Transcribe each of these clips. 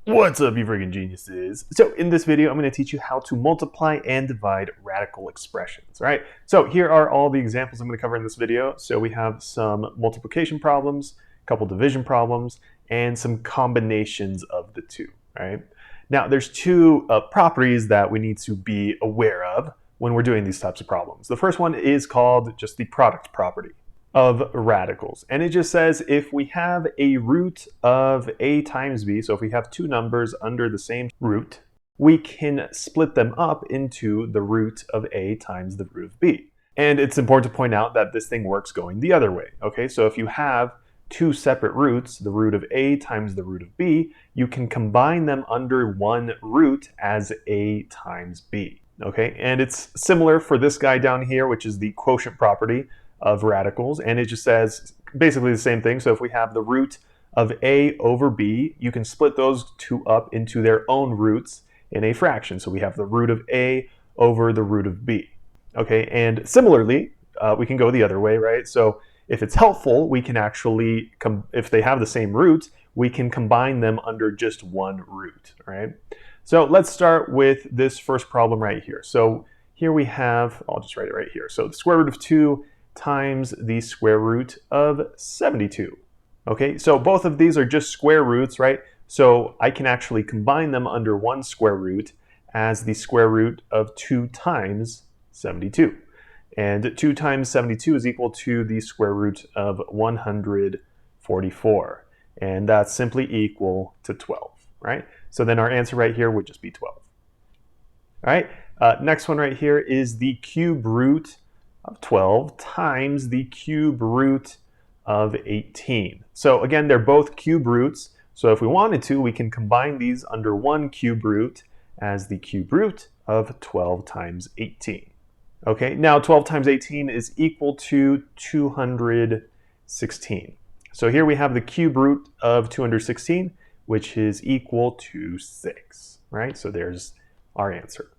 What's up, you freaking geniuses? So in this video, I'm going to teach you how to multiply and divide radical expressions, right? So here are all the examples I'm going to cover in this video. So we have some multiplication problems, a couple division problems, and some combinations of the two, right? Now, there's two properties that we need to be aware of when we're doing these types of problems. The first one is called just the product property of radicals. And it just says if we have a root of a times b, so if we have two numbers under the same root, we can split them up into the root of a times the root of b. And it's important to point out that this thing works going the other way. Okay, so if you have two separate roots, the root of a times the root of b, you can combine them under one root as a times b. Okay, and it's similar for this guy down here, which is the quotient property of radicals, and it just says basically the same thing. So if we have the root of a over b, you can split those two up into their own roots in a fraction. So we have the root of a over the root of b. Okay, and similarly, we can go the other way, right? So if it's helpful, we can actually, if they have the same root, we can combine them under just one root, right? So let's start with this first problem right here. So here we have, I'll just write it right here. So the square root of 2 times the square root of 72. Okay, so both of these are just square roots, right? So I can actually combine them under one square root as the square root of 2 times 72. And 2 times 72 is equal to the square root of 144. And that's simply equal to 12, right? So then our answer right here would just be 12. All right, next one right here is the cube root of 12 times the cube root of 18. So again, they're both cube roots. So if we wanted to, we can combine these under one cube root as the cube root of 12 times 18. Okay, now 12 times 18 is equal to 216. So here we have the cube root of 216, which is equal to 6, right? So there's our answer.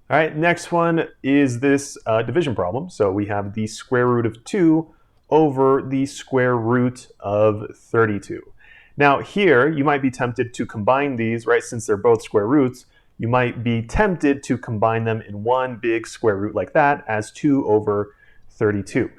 All right, next one is this division problem. So we have the square root of 2 over the square root of 32. Now here, you might be tempted to combine these, right? Since they're both square roots, you might be tempted to combine them in one big square root like that as 2 over 32.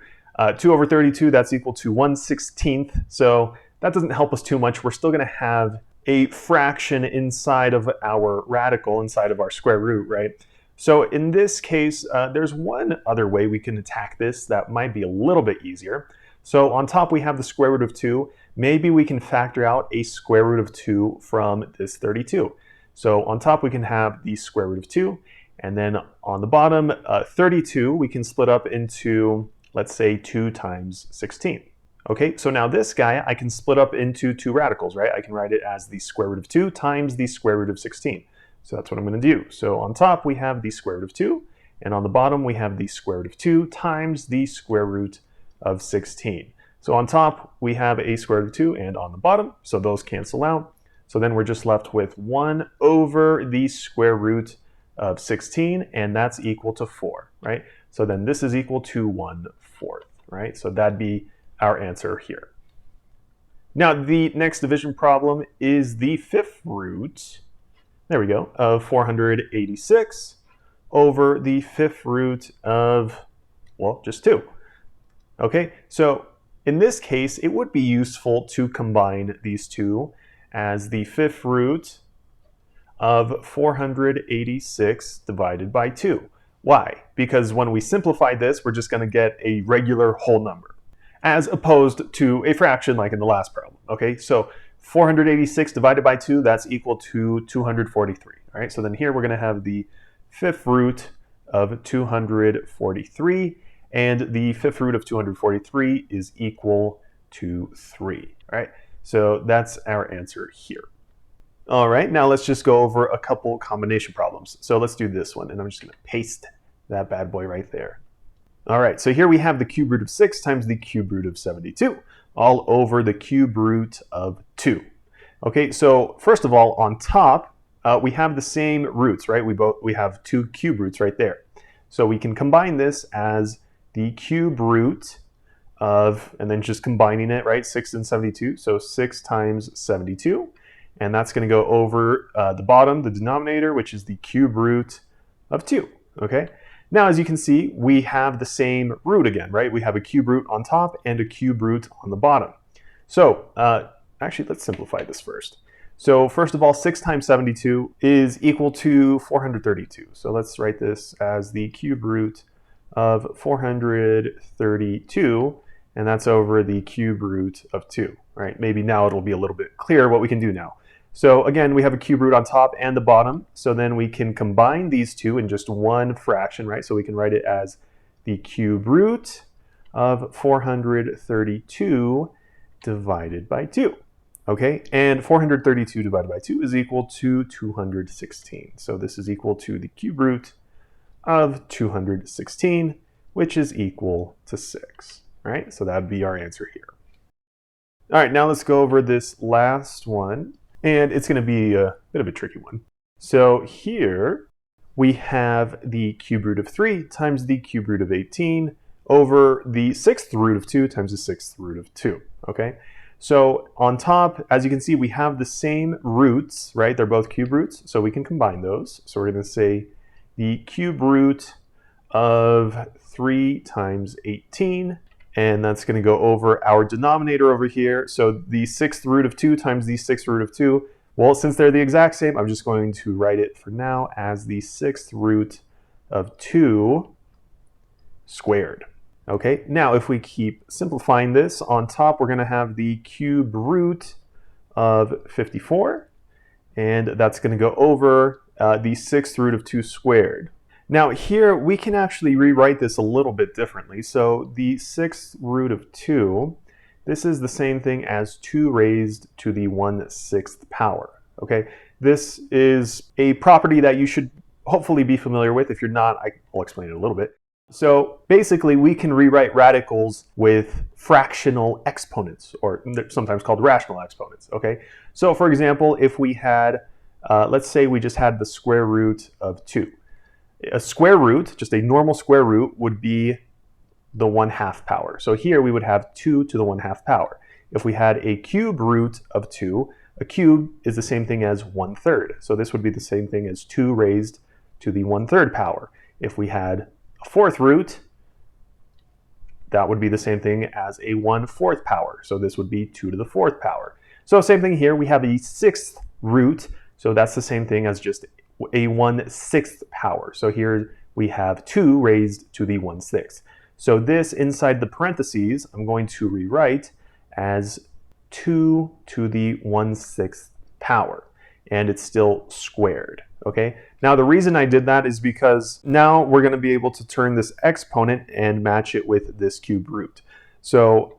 2 over 32, that's equal to 1/16. So that doesn't help us too much. We're still going to have a fraction inside of our radical, inside of our square root, right? So in this case, there's one other way we can attack this that might be a little bit easier. So on top we have the square root of 2. Maybe we can factor out a square root of 2 from this 32. So on top we can have the square root of 2. And then on the bottom, 32 we can split up into, let's say, 2 times 16. Okay, so now this guy I can split up into two radicals, right? I can write it as the square root of 2 times the square root of 16. So that's what I'm going to do. So on top we have the square root of 2, and on the bottom we have the square root of 2 times the square root of 16. So on top we have a square root of 2 and on the bottom, so those cancel out. So then we're just left with 1 over the square root of 16, and that's equal to 4, right? So then this is equal to 1/4, right? So that'd be our answer here. Now the next division problem is the fifth root, there we go, of 486 over the fifth root of, well, just 2. Okay, so in this case, it would be useful to combine these two as the fifth root of 486 divided by 2. Why? Because when we simplify this, we're just going to get a regular whole number, as opposed to a fraction like in the last problem. Okay, so 486 divided by 2, that's equal to 243. All right, so then here we're going to have the fifth root of 243, and the fifth root of 243 is equal to 3. All right, so that's our answer here. All right, now let's just go over a couple combination problems. So let's do this one, and I'm just going to paste that bad boy right there. All right, so here we have the cube root of 6 times the cube root of 72, all over the cube root of 2. Okay, so first of all, on top, we have the same roots, right? We have two cube roots right there. So we can combine this as the cube root of, and then just combining it, right? 6 and 72, so 6 times 72. and that's going to go over the bottom, the denominator, which is the cube root of 2. Okay. Now, as you can see, we have the same root again, right? We have a cube root on top and a cube root on the bottom. So actually, let's simplify this first. So first of all, 6 times 72 is equal to 432. So let's write this as the cube root of 432, and that's over the cube root of 2, right? Maybe now it'll be a little bit clearer what we can do now. So again, we have a cube root on top and the bottom, so then we can combine these two in just one fraction, right? So we can write it as the cube root of 432 divided by 2. Okay, and 432 divided by 2 is equal to 216. So this is equal to the cube root of 216, which is equal to 6. Right, so that would be our answer here. All right, now let's go over this last one, and it's going to be a bit of a tricky one. So here we have the cube root of 3 times the cube root of 18 over the 6th root of 2 times the 6th root of 2. Okay. So on top, as you can see, we have the same roots, right? They're both cube roots, so we can combine those. So we're going to say the cube root of 3 times 18, and that's going to go over our denominator over here. So the 6th root of 2 times the 6th root of 2. Well, since they're the exact same, I'm just going to write it for now as the 6th root of 2 squared. Okay, now if we keep simplifying this, on top we're going to have the cube root of 54, and that's going to go over the 6th root of 2 squared. Now here we can actually rewrite this a little bit differently. So the 6th root of 2, this is the same thing as 2 raised to the 1/6 power. Okay, this is a property that you should hopefully be familiar with. If you're not, I'll explain it a little bit. So basically, we can rewrite radicals with fractional exponents, or they're sometimes called rational exponents, okay? So for example, if we had, let's say we just had the square root of 2. A square root, just a normal square root, would be the 1/2 power. So here we would have 2 to the 1/2 power. If we had a cube root of 2, a cube is the same thing as 1/3. So this would be the same thing as 2 raised to the 1/3 power. If we had a 4th root, that would be the same thing as a 1/4 power. So this would be 2 to the 4th power. So same thing here, we have a 6th root. So that's the same thing as just a 1/6 power. So here we have 2 raised to the 1/6. So this inside the parentheses, I'm going to rewrite as 2 to the 1/6 power. And it's still squared. Okay, now the reason I did that is because now we're going to be able to turn this exponent and match it with this cube root. So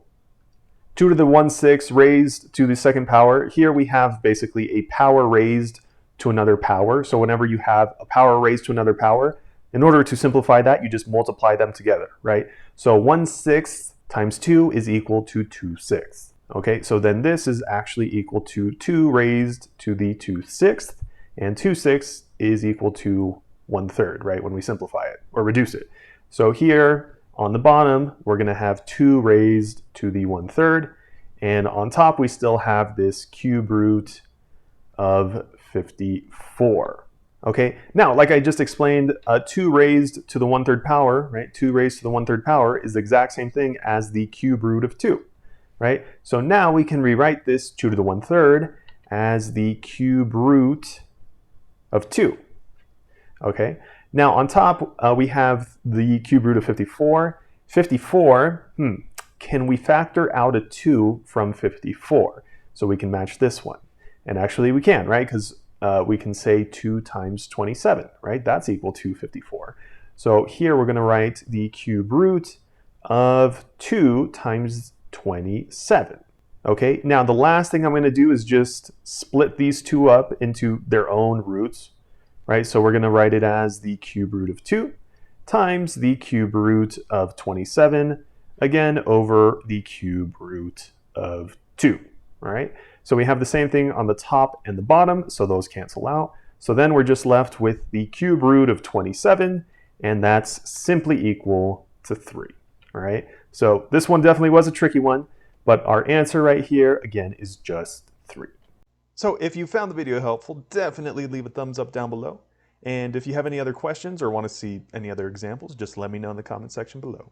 2 to the 1/6 raised to the 2nd power, here we have basically a power raised to another power. So whenever you have a power raised to another power, in order to simplify that, you just multiply them together, right? So 1/6 times 2 is equal to 2/6. Okay, so then this is actually equal to 2 raised to the 2/6, and 2/6 is equal to 1/3, right, when we simplify it or reduce it. So here on the bottom, we're going to have 2 raised to the 1/3, and on top we still have this cube root of 54. Okay, now like I just explained, 2 raised to the 1/3 power, right, 2 raised to the 1/3 power is the exact same thing as the cube root of 2. Right? So now we can rewrite this 2 to the 1/3 as the cube root of 2. Okay, now on top we have the cube root of 54. 54, can we factor out a 2 from 54? So we can match this one. And actually we can, right? Because we can say 2 times 27, right? That's equal to 54. So here we're going to write the cube root of 2 times 27. Okay, now the last thing I'm going to do is just split these two up into their own roots, right? So we're going to write it as the cube root of 2 times the cube root of 27, again, over the cube root of 2, all right? So we have the same thing on the top and the bottom, so those cancel out. So then we're just left with the cube root of 27, and that's simply equal to 3, all right? So this one definitely was a tricky one, but our answer right here, again, is just 3. So if you found the video helpful, definitely leave a thumbs up down below. And if you have any other questions or want to see any other examples, just let me know in the comment section below.